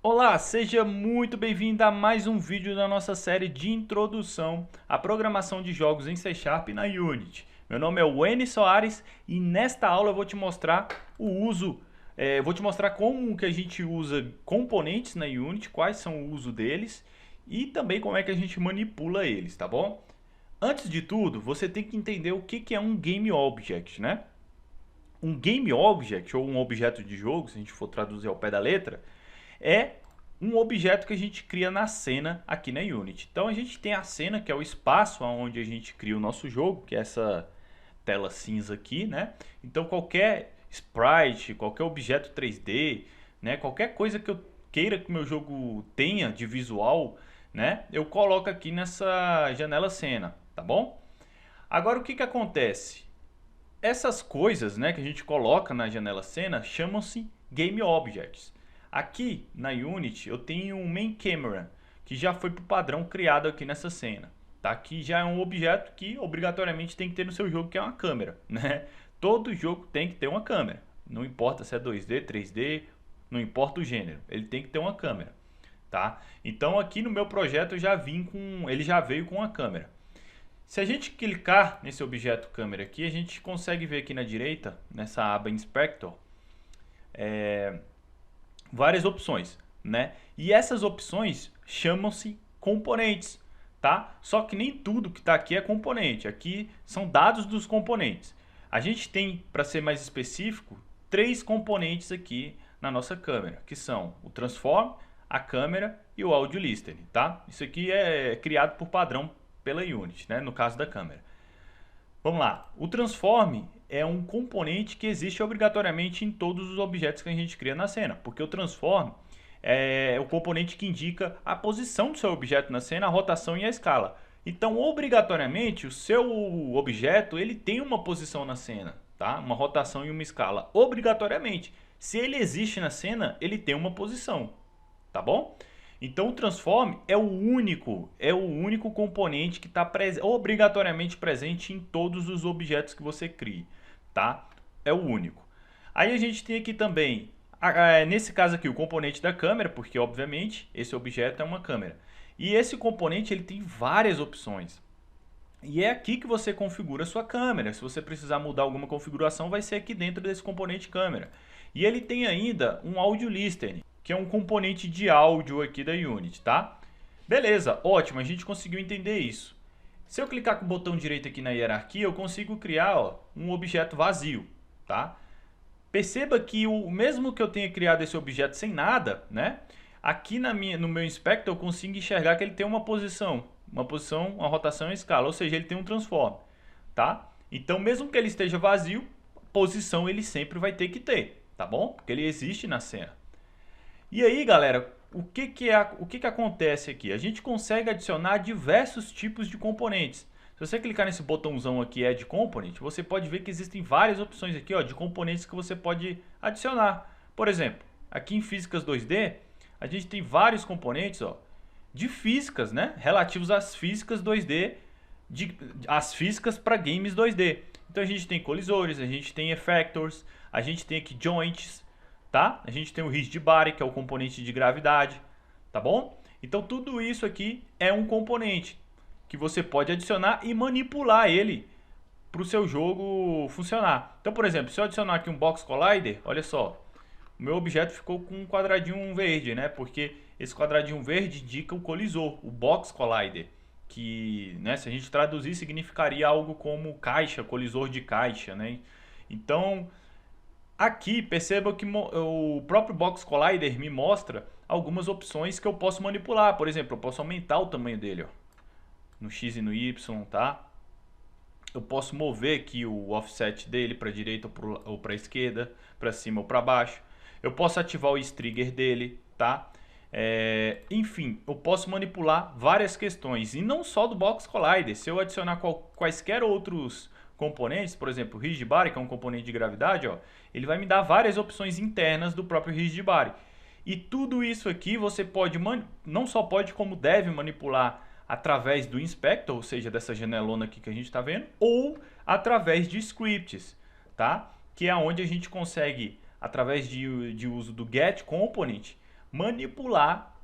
Olá, seja muito bem-vindo a mais um vídeo da nossa série de introdução à programação de jogos em C# na Unity. Meu nome é Wene Soares e nesta aula eu vou te mostrar vou te mostrar como que a gente usa componentes na Unity, quais são o uso deles e também como é que a gente manipula eles, tá bom? Antes de tudo, você tem que entender o que é um Game Object, né? Um Game Object, ou um objeto de jogo, se a gente for traduzir ao pé da letra, é um objeto que a gente cria na cena aqui na Unity. Então a gente tem a cena, que é o espaço onde a gente cria o nosso jogo, que é essa tela cinza aqui, né? Então qualquer sprite, qualquer objeto 3D, né? Qualquer coisa que eu queira que o meu jogo tenha de visual, né? Eu coloco aqui nessa janela cena, tá bom? Agora o que acontece? Essas coisas, né, que a gente coloca na janela cena chamam-se Game Objects. Aqui na Unity eu tenho um Main Camera, que já foi para o padrão criado aqui nessa cena. Tá? Que já é um objeto que obrigatoriamente tem que ter no seu jogo, que é uma câmera. Né? Todo jogo tem que ter uma câmera. Não importa se é 2D, 3D, não importa o gênero, ele tem que ter uma câmera. Tá? Então aqui no meu projeto ele já veio com uma câmera. Se a gente clicar nesse objeto câmera aqui, a gente consegue ver aqui na direita, nessa aba Inspector, várias opções, né? E essas opções chamam-se componentes, tá? Só que nem tudo que está aqui é componente. Aqui são dados dos componentes. A gente tem, para ser mais específico, 3 componentes aqui na nossa câmera, que são o Transform, a câmera e o Audio Listening, tá? Isso aqui é criado por padrão pela Unity, né? No caso da câmera. Vamos lá. O Transform é um componente que existe obrigatoriamente em todos os objetos que a gente cria na cena, porque o Transform é o componente que indica a posição do seu objeto na cena, a rotação e a escala. Então, obrigatoriamente, o seu objeto ele tem uma posição na cena, tá? Uma rotação e uma escala. Obrigatoriamente. Se ele existe na cena, ele tem uma posição, tá bom? Então o transform é o único componente que está obrigatoriamente presente em todos os objetos que você cria, tá? É o único. Aí a gente tem aqui também, nesse caso aqui, o componente da câmera, porque obviamente esse objeto é uma câmera. E esse componente ele tem várias opções. E é aqui que você configura a sua câmera. Se você precisar mudar alguma configuração, vai ser aqui dentro desse componente câmera. E ele tem ainda um Audio Listening, que é um componente de áudio aqui da Unity, tá? Beleza, ótimo, a gente conseguiu entender isso. Se eu clicar com o botão direito aqui na hierarquia, eu consigo criar um objeto vazio, tá? Perceba que mesmo que eu tenha criado esse objeto sem nada, né? Aqui no meu inspector eu consigo enxergar que ele tem uma posição, uma rotação e escala, ou seja, ele tem um transform, tá? Então, mesmo que ele esteja vazio, posição ele sempre vai ter que ter, tá bom? Porque ele existe na cena. E aí, galera, o que acontece aqui? A gente consegue adicionar diversos tipos de componentes. Se você clicar nesse botãozão aqui, Add Component, você pode ver que existem várias opções aqui, ó, de componentes que você pode adicionar. Por exemplo, aqui em Físicas 2D, a gente tem vários componentes, ó, de físicas, né, relativos às físicas 2D, as físicas para games 2D. Então a gente tem colisores, a gente tem effectors, a gente tem aqui joints, tá? A gente tem o rigid body, que é o componente de gravidade, tá bom? Então tudo isso aqui é um componente que você pode adicionar e manipular ele para o seu jogo funcionar. Então, por exemplo, se eu adicionar aqui um Box Collider, olha só, o meu objeto ficou com um quadradinho verde, né? Porque esse quadradinho verde indica o colisor, o Box Collider, que, né, se a gente traduzir, significaria algo como caixa, colisor de caixa, né? Então, aqui perceba que o próprio Box Collider me mostra algumas opções que eu posso manipular. Por exemplo, eu posso aumentar o tamanho dele, ó, no X e no Y, tá? Eu posso mover aqui o offset dele para a direita ou para a esquerda, para cima ou para baixo. Eu posso ativar o trigger dele, tá? Enfim, eu posso manipular várias questões, e não só do Box Collider. Se eu adicionar quaisquer outros componentes, por exemplo, o Rigid Body, que é um componente de gravidade, ó, ele vai me dar várias opções internas do próprio Rigid Body. E tudo isso aqui você pode, não só pode, como deve manipular através do Inspector, ou seja, dessa janelona aqui que a gente está vendo, ou através de scripts, tá? Que é onde a gente consegue, através de uso do Get Component, manipular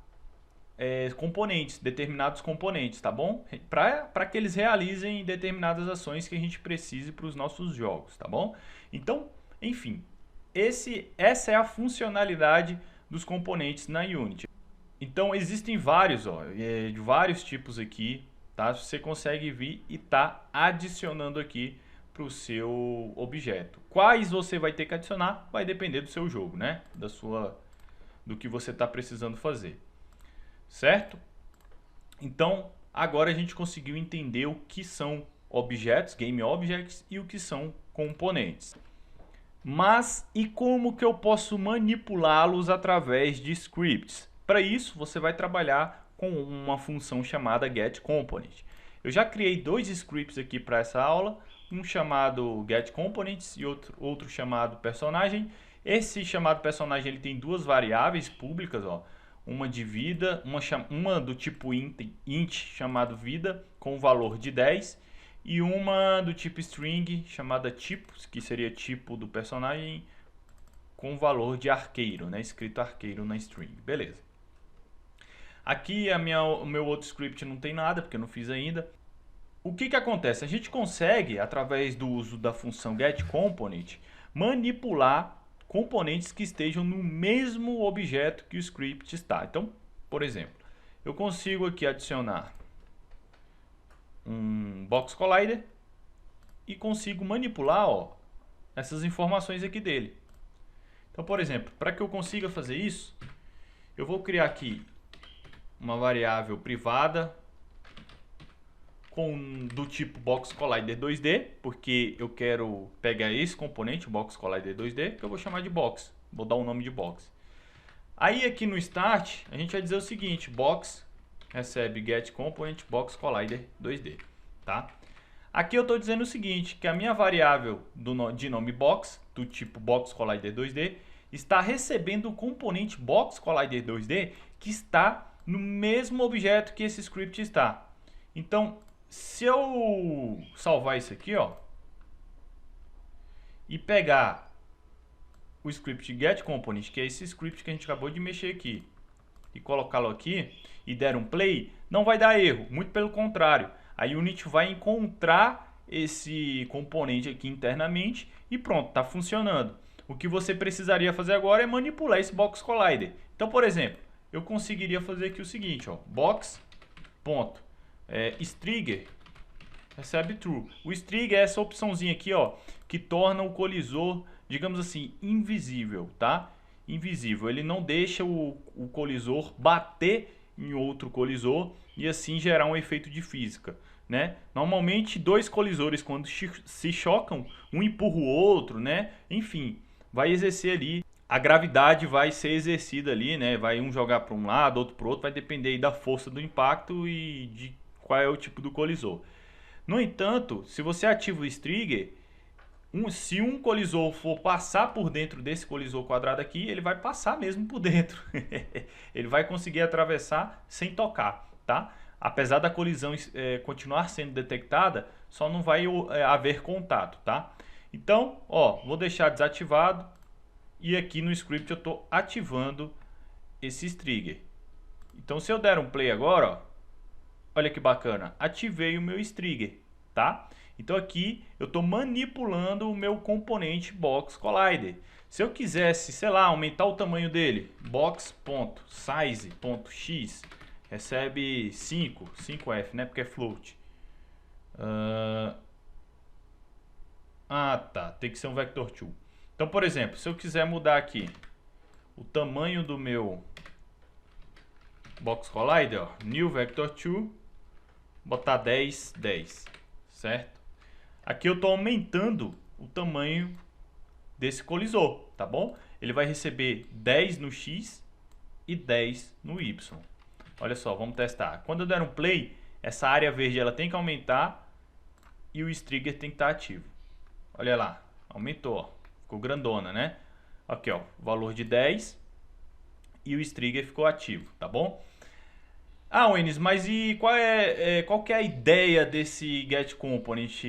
componentes, determinados componentes, tá bom? Para que eles realizem determinadas ações que a gente precise para os nossos jogos, tá bom? Então, enfim, essa é a funcionalidade dos componentes na Unity. Então, existem vários, de vários tipos aqui, tá? Você consegue vir e tá adicionando aqui para o seu objeto. Quais você vai ter que adicionar vai depender do seu jogo, né? Do que você está precisando fazer. Certo? Então, agora a gente conseguiu entender o que são objetos, game objects, e o que são componentes. Mas, e como que eu posso manipulá-los através de scripts? Para isso, você vai trabalhar com uma função chamada getComponent. Eu já criei dois scripts aqui para essa aula, um chamado getComponents e outro chamado personagem. Esse chamado personagem ele tem duas variáveis públicas, uma de vida, uma do tipo int chamado vida com o valor de 10 e uma do tipo string chamada tipos, que seria tipo do personagem com o valor de arqueiro, né, escrito arqueiro na string. Beleza. Aqui o meu outro script não tem nada, porque eu não fiz ainda. O que acontece? A gente consegue, através do uso da função getComponent, manipular componentes que estejam no mesmo objeto que o script está. Então, por exemplo, eu consigo aqui adicionar um box collider e consigo manipular essas informações aqui dele. Então, por exemplo, para que eu consiga fazer isso, eu vou criar aqui uma variável privada do tipo box collider 2D, porque eu quero pegar esse componente, o box collider 2D, que eu vou chamar de box. Vou dar o nome de box. Aí aqui no start, a gente vai dizer o seguinte: box recebe getComponent box collider 2D, tá? Aqui eu estou dizendo o seguinte, que a minha variável de nome box, do tipo box collider 2D, está recebendo o componente box collider 2D que está no mesmo objeto que esse script está. Então, se eu salvar isso aqui, e pegar o script getComponent, que é esse script que a gente acabou de mexer aqui, e colocá-lo aqui, e der um play, não vai dar erro, muito pelo contrário. A Unity vai encontrar esse componente aqui internamente e pronto, está funcionando. O que você precisaria fazer agora é manipular esse box collider. Então, por exemplo, eu conseguiria fazer aqui o seguinte, box.strigger recebe true. O strigger é essa opçãozinha aqui, que torna o colisor, digamos assim, invisível, tá? Invisível. Ele não deixa o colisor bater em outro colisor e assim gerar um efeito de física, né? Normalmente dois colisores quando se chocam, um empurra o outro, né? Enfim, vai exercer ali, a gravidade vai ser exercida ali, né? Vai um jogar para um lado, outro para o outro, vai depender aí da força do impacto e de qual é o tipo do colisor. No entanto, se você ativa o strigger, se um colisor for passar por dentro desse colisor quadrado aqui, ele vai passar mesmo por dentro. Ele vai conseguir atravessar sem tocar, tá? Apesar da colisão continuar sendo detectada, só não vai haver contato, tá? Então, vou deixar desativado e aqui no script eu estou ativando esse strigger. Então, se eu der um play agora, olha que bacana, ativei o meu strigger, tá? Então aqui eu estou manipulando o meu componente box collider. Se eu quisesse, sei lá, aumentar o tamanho dele, box.size.x recebe 5F, né? Porque é float. Tá, tem que ser um vector 2. Então, por exemplo, se eu quiser mudar aqui o tamanho do meu box collider, new vector 2, botar 10, 10, certo? Aqui eu estou aumentando o tamanho desse colisor, tá bom? Ele vai receber 10 no X e 10 no Y. Olha só, vamos testar. Quando eu der um play, essa área verde ela tem que aumentar e o strigger tem que estar ativo. Olha lá, aumentou, ficou grandona, né? Aqui, valor de 10 e o strigger ficou ativo, tá bom? Wenis, mas e qual que é a ideia desse getComponent?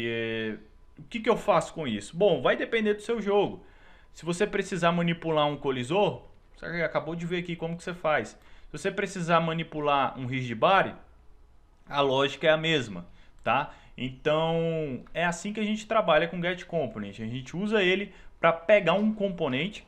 O que eu faço com isso? Bom, vai depender do seu jogo. Se você precisar manipular um colisor, Você acabou de ver aqui como que você faz. Se você precisar manipular um rigidbody, a lógica é a mesma, tá? Então, é assim que a gente trabalha com getComponent. A gente usa ele para pegar um componente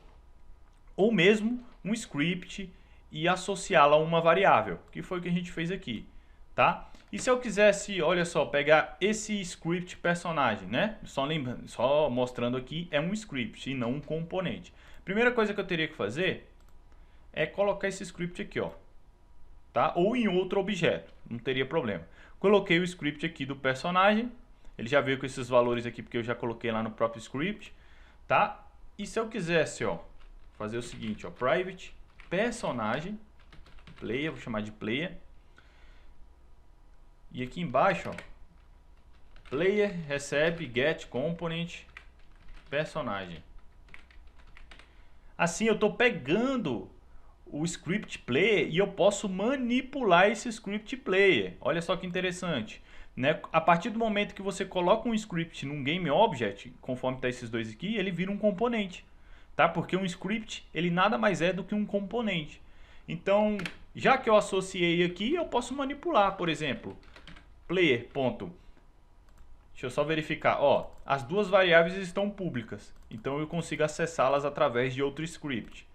ou mesmo um script e associá-lo a uma variável, que foi o que a gente fez aqui, tá? E se eu quisesse, olha só, pegar esse script personagem, né? Só lembrando, só mostrando aqui, é um script e não um componente. Primeira coisa que eu teria que fazer é colocar esse script aqui, ó, tá? Ou em outro objeto, não teria problema. Coloquei o script aqui do personagem, ele já veio com esses valores aqui porque eu já coloquei lá no próprio script, tá? E se eu quisesse, ó, fazer o seguinte, ó, private personagem player, vou chamar de player. E aqui embaixo, ó, player recebe get component personagem. Assim eu estou pegando o script player e eu posso manipular esse script player. Olha só que interessante, né? A partir do momento que você coloca um script num game object, conforme está esses dois aqui, ele vira um componente, tá? Porque um script ele nada mais é do que um componente. Então, já que eu associei aqui, eu posso manipular, por exemplo, player. Deixa eu só verificar, ó, as duas variáveis estão públicas, então eu consigo acessá-las através de outro script.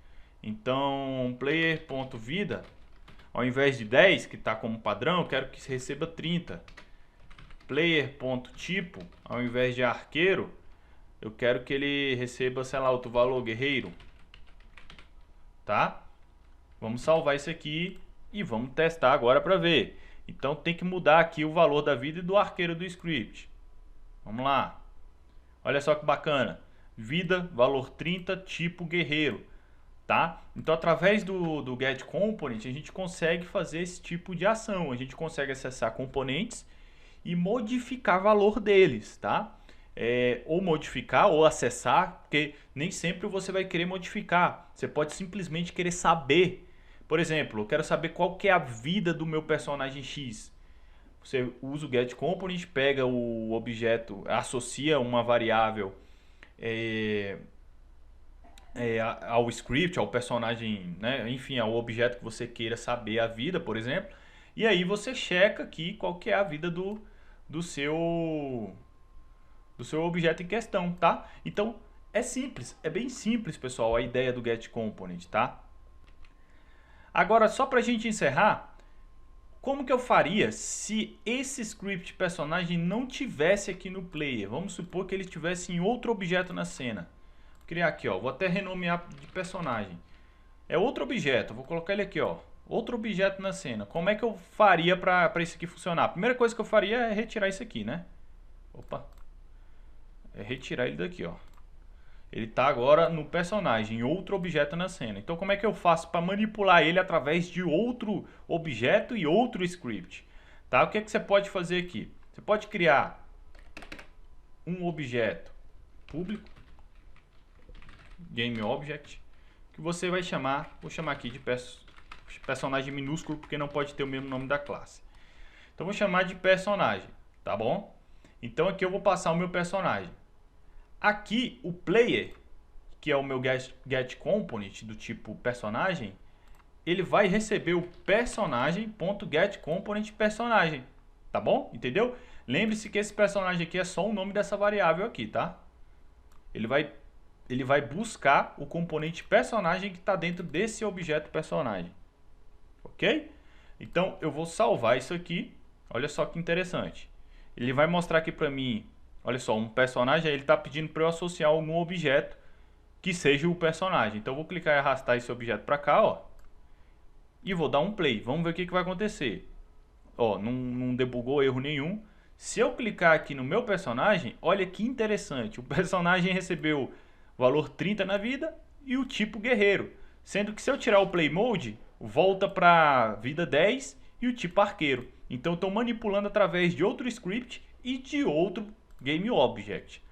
Então, player.vida, ao invés de 10, que está como padrão, eu quero que receba 30. Player.tipo, ao invés de arqueiro, eu quero que ele receba, sei lá, outro valor, guerreiro. Tá? Vamos salvar isso aqui e vamos testar agora para ver. Então tem que mudar aqui o valor da vida e do arqueiro do script. Vamos lá. Olha só que bacana. Vida, valor 30, tipo guerreiro. Tá? Então através do getComponent a gente consegue fazer esse tipo de ação. A gente consegue acessar componentes e modificar o valor deles. Tá? Ou modificar ou acessar, porque nem sempre você vai querer modificar. Você pode simplesmente querer saber. Por exemplo, eu quero saber qual que é a vida do meu personagem X. Você usa o getComponent, pega o objeto, associa uma variável ao script, ao personagem, né? Enfim, ao objeto que você queira saber a vida, por exemplo. E aí você checa aqui qual que é a vida do seu objeto em questão, tá? Então é simples, é bem simples, pessoal, a ideia do getComponent, tá? Agora, só pra gente encerrar, como que eu faria se esse script personagem não tivesse aqui no player? Vamos supor que ele estivesse em outro objeto na cena. Vou criar aqui, ó, vou até renomear de personagem. É outro objeto, vou colocar ele aqui, ó, outro objeto na cena. Como é que eu faria para isso aqui funcionar? A primeira coisa que eu faria é retirar isso aqui, né? Opa. É retirar ele daqui, ó. Ele está agora no personagem, outro objeto na cena. Então como é que eu faço para manipular ele através de outro objeto e outro script? Tá? O que é que você pode fazer aqui? Você pode criar um objeto público, GameObject, que você vai chamar, vou chamar aqui de personagem minúsculo, porque não pode ter o mesmo nome da classe. Então vou chamar de personagem, tá bom? Então aqui eu vou passar o meu personagem. Aqui o player, que é o meu getComponent do tipo personagem, ele vai receber o personagem.getComponent personagem, tá bom? Entendeu? Lembre-se que esse personagem aqui é só o nome dessa variável aqui, tá? Ele vai buscar o componente personagem que está dentro desse objeto personagem, ok? Então eu vou salvar isso aqui. Olha só que interessante. Ele vai mostrar aqui para mim. Olha só, um personagem, ele está pedindo para eu associar algum objeto que seja o personagem. Então eu vou clicar e arrastar esse objeto para cá, ó. E vou dar um play. Vamos ver o que vai acontecer. Ó, não debugou erro nenhum. Se eu clicar aqui no meu personagem, olha que interessante. O personagem recebeu valor 30 na vida e o tipo guerreiro. Sendo que se eu tirar o play mode, volta para vida 10 e o tipo arqueiro. Então estou manipulando através de outro script e de outro GameObject,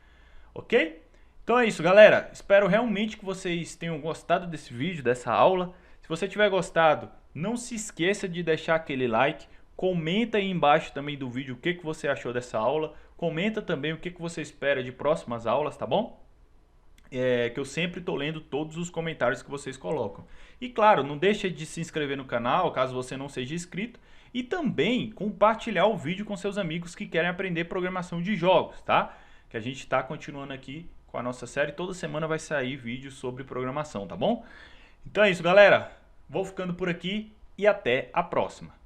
ok? Então é isso, galera. Espero realmente que vocês tenham gostado desse vídeo, dessa aula. Se você tiver gostado, não se esqueça de deixar aquele like. Comenta aí embaixo também do vídeo o que você achou dessa aula. Comenta também o que você espera de próximas aulas, tá bom? que eu sempre estou lendo todos os comentários que vocês colocam. E claro, não deixa de se inscrever no canal, caso você não seja inscrito, e também compartilhar o vídeo com seus amigos que querem aprender programação de jogos, tá? Que a gente está continuando aqui com a nossa série, toda semana vai sair vídeo sobre programação, tá bom? Então é isso, galera. Vou ficando por aqui e até a próxima.